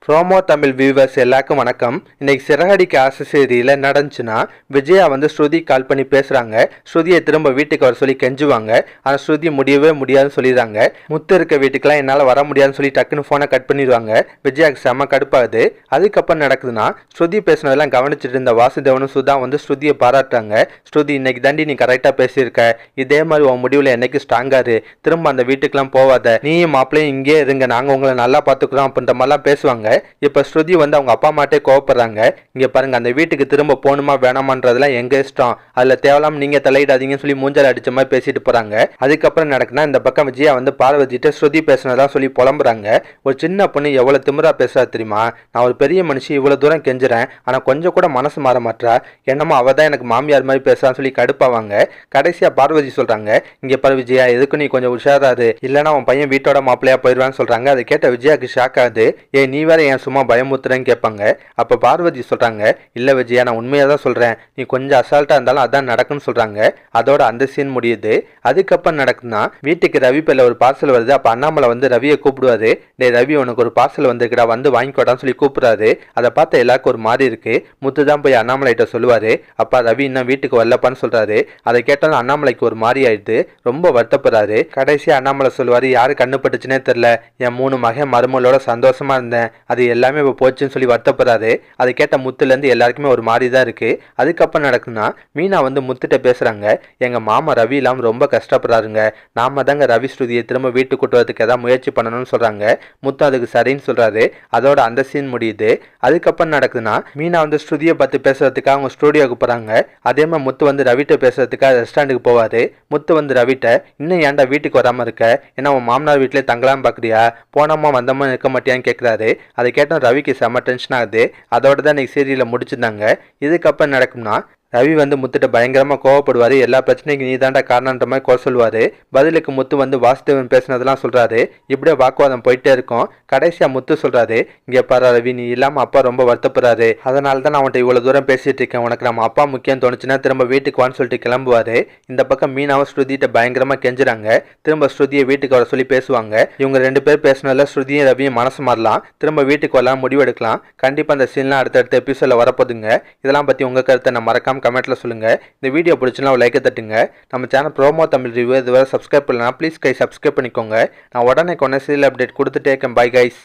Promo Tamil viewers எல்லாருக்கும் வணக்கம். இன்னைக்கு சிறகடிக்க ஆசை செய்தியில் நடந்துச்சுன்னா, விஜயா வந்து ஸ்ருதி கால் பண்ணி பேசுகிறாங்க. ஸ்ருதியை திரும்ப வீட்டுக்கு வர சொல்லி கெஞ்சுவாங்க. ஆனால் ஸ்ருதி முடியவே முடியாதுன்னு சொல்லிடுறாங்க. முத்து இருக்க வீட்டுக்கெலாம் என்னால் வர முடியாதுன்னு சொல்லி டக்குன்னு ஃபோனை கட் பண்ணிடுவாங்க. விஜயாவுக்கு செம்ம கடுப்பாகுது. அதுக்கப்புறம் நடக்குதுன்னா, ஸ்ருதி பேசுனதெல்லாம் கவனிச்சுட்டு இருந்த வாசுதேவனும் சுதா வந்து ஸ்ருதியை பாராட்டுறாங்க. ஸ்ருதி, இன்னைக்கு தாண்டி நீ கரெக்டாக பேசியிருக்க, இதே மாதிரி உன் முடிவில் என்னைக்கு ஸ்ட்ராங்காரு, திரும்ப அந்த வீட்டுக்கெலாம் போவாத, நீயும் மாப்பிள்ளையும் இங்கே இருங்க, நாங்கள் உங்களை நல்லா பார்த்துக்குறோம் அப்படின்ற மாதிரிலாம் பேசுவாங்க. இப்ப ஸ்ருதி வந்து அவங்க அப்பா அம்மாட்டே கோவப்படுறாங்க. இங்க பாருங்க, அந்த வீட்டுக்கு திரும்ப போகணுமா வேணாமான்றதுலாம் எங்க இஷ்டம், அதுல தேவலாம் நீங்க தலையிடாதீங்கன்னு சொல்லி மூஞ்சால் அடிச்ச மாதிரி பேசிட்டு போறாங்க. அதுக்கப்புறம் நடக்குன்னா, இந்த பக்கம் விஜயா வந்து பார்வதிட்ட ஸ்ருதி பேசுனதா சொல்லி புலம்புறாங்க. ஒரு சின்ன பொண்ணு எவ்வளவு திமிரா பேசுறா தெரியுமா, நான் ஒரு பெரிய மனுஷி இவ்வளவு தூரம் கெஞ்சுறேன், ஆனா கொஞ்சம் கூட மனசு மாற மாட்டா, என்னமோ அவ தான் எனக்கு மாமியார் மாதிரி பேசுறான்னு சொல்லி கடுப்பாவாங்க. கடைசியா பார்வதி சொல்றாங்க, இங்க பாரு விஜயா, எதுக்கு நீ கொஞ்சம் உஷாராது, இல்லைன்னா உன் பையன் வீட்டோட மாப்பிள்ளையா போயிடுவான்னு சொல்றாங்க. அதை கேட்ட விஜயாக்கு ஷாக் ஆகுது. நீ வேற ஏன் சும்மா பயமுத்துறேன்னு கேட்பாங்க. அப்ப பார்வதி சொல்றாங்க, இல்ல விஜயா, நான் உண்மையா தான் சொல்றேன், நீ கொஞ்சம் அசால்ட்டா இருந்தாலும் அதான் நடக்குன்னு சொல்றாங்க. அதோட அந்த சீன் முடியுது. அதுக்கப்புறம் நடக்குதுன்னா, வீட்டுக்கு ரவி பேர்ல ஒரு பார்சல் வருது. அப்ப அண்ணாமலை வந்து ரவியை கூப்பிடுவாரு. டே ரவி, உனக்கு ஒரு பார்சல் வந்திருக்குடா, வந்து வாங்கிக்கோடான்னு சொல்லி கூப்பிடுறாரு. அதை பார்த்த எல்லாருக்கும் ஒரு மாதிரி இருக்கு. முத்து தான் போய் அண்ணாமலைகிட்ட சொல்லுவாரு, அப்பா ரவி இன்னும் வீட்டுக்கு வரலப்பான்னு சொல்றாரு. அதை கேட்டாலும் அண்ணாமலைக்கு ஒரு மாதிரி ஆயிடுது. ரொம்ப வருத்தப்படுறாரு. கடைசியா அண்ணாமலை சொல்லுவாரு, யாரு கண்ணு பட்டுச்சுன்னே தெரியல, என் 3 மகன் மருமகளோட சந்தோஷமா இருந்தேன், அது எல்லாமே இப்போ போச்சுன்னு சொல்லி வருத்தப்படுறாரு. அதை கேட்ட முத்துலேருந்து எல்லாருக்குமே ஒரு மாதிரி தான் இருக்கு. அதுக்கப்புறம் நடக்குன்னா, மீனா வந்து முத்துட்ட பேசுறாங்க, எங்க மாமா ரவி இல்லாமல் ரொம்ப கஷ்டப்படுறாருங்க, நாம தாங்க ரவி ஸ்ருதியை திரும்ப வீட்டுக்கு கூட்டு வரதுக்கு ஏதாவது முயற்சி பண்ணணும்னு சொல்றாங்க. முத்து அதுக்கு சரின்னு சொல்றாரு. அதோட அந்த சீன் முடியுது. அதுக்கப்புறம் நடக்குதுன்னா, மீனா வந்து ஸ்ருதியை பத்தி பேசுறதுக்காக அவங்க ஸ்டுடியோக்கு போறாங்க. அதே மாதிரி முத்து வந்து ரவிட்ட பேசுறதுக்காக ரெஸ்டாரண்ட்டுக்கு போவாரு. முத்து வந்து ரவிட்ட, இன்னும் ஏன்டா வீட்டுக்கு வராம இருக்க, ஏன்னா உன் மாமனார் வீட்டிலே தங்கலாம் பாக்குறியா, போனோமா வந்தோமா இருக்க மாட்டியான்னு கேட்கிறாரு. அதை கேட்டோம் ரவிக்கு செம்ம டென்ஷன் ஆகுது. அதோட தான் இன்னைக்கு சீரியலை முடிச்சிருந்தாங்க. இதுக்கப்புறம் நடக்கும்னா, ரவி வந்து முத்துட்ட பயங்கரமா கோவப்படுவாரு. எல்லா பிரச்சனைக்கும் நீ தாண்டா காரணன்ற மாதிரி குறை சொல்லுவாரு. பதிலுக்கு முத்து வந்து வாசுதேவன் பேசினதெல்லாம் சொல்றாரு. இப்படியே வாக்குவாதம் போயிட்டே இருக்கும். கடைசியா முத்து சொல்றாரு, இங்க பாரு ரவி, நீ இல்லாம அப்பா ரொம்ப வருத்தப்படுறாரு, அதனால தான் நான் அவன்கிட்ட இவ்வளவு தூரம் பேசிட்டு இருக்கேன், உனக்கு நம்ம அப்பா முக்கியம் தோணுச்சுன்னா திரும்ப வீட்டுக்கு வான்னு சொல்லிட்டு கிளம்புவாரு. இந்த பக்கம் மீனாவும் ஸ்ருதிட்ட பயங்கரமா கெஞ்சுறாங்க. திரும்ப ஸ்ருதியை வீட்டுக்கு வர சொல்லி பேசுவாங்க. இவங்க 2 பேர் பேசினால ஸ்ருதியும் ரவியும் மனசு மாறலாம், திரும்ப வீட்டுக்கு வரலாம் முடிவெடுக்கலாம். கண்டிப்பா அந்த சீன்லாம் அடுத்தடுத்த எபிசோட்ல வரப்போதுங்க. இதெல்லாம் பத்தி உங்க கருத்தை நான் மறக்காம கமெண்ட்ல சொல்லுங்க. இந்த வீடியோ பிடிச்சுன்னா ஒரு லைக் தட்டுங்க. நம்ம சேனல் ப்ரோமோ தமிழ் ரிவ்யூ இதுவரை சப்ஸ்கிரைப் பண்ணலாம், ப்ளீஸ் கை சப்ஸ்கிரைப் பண்ணிக்கோங்க. நான் உடனே சீரியல் அப்டேட் கொடுத்துட்டே இருக்கேன். Bye guys.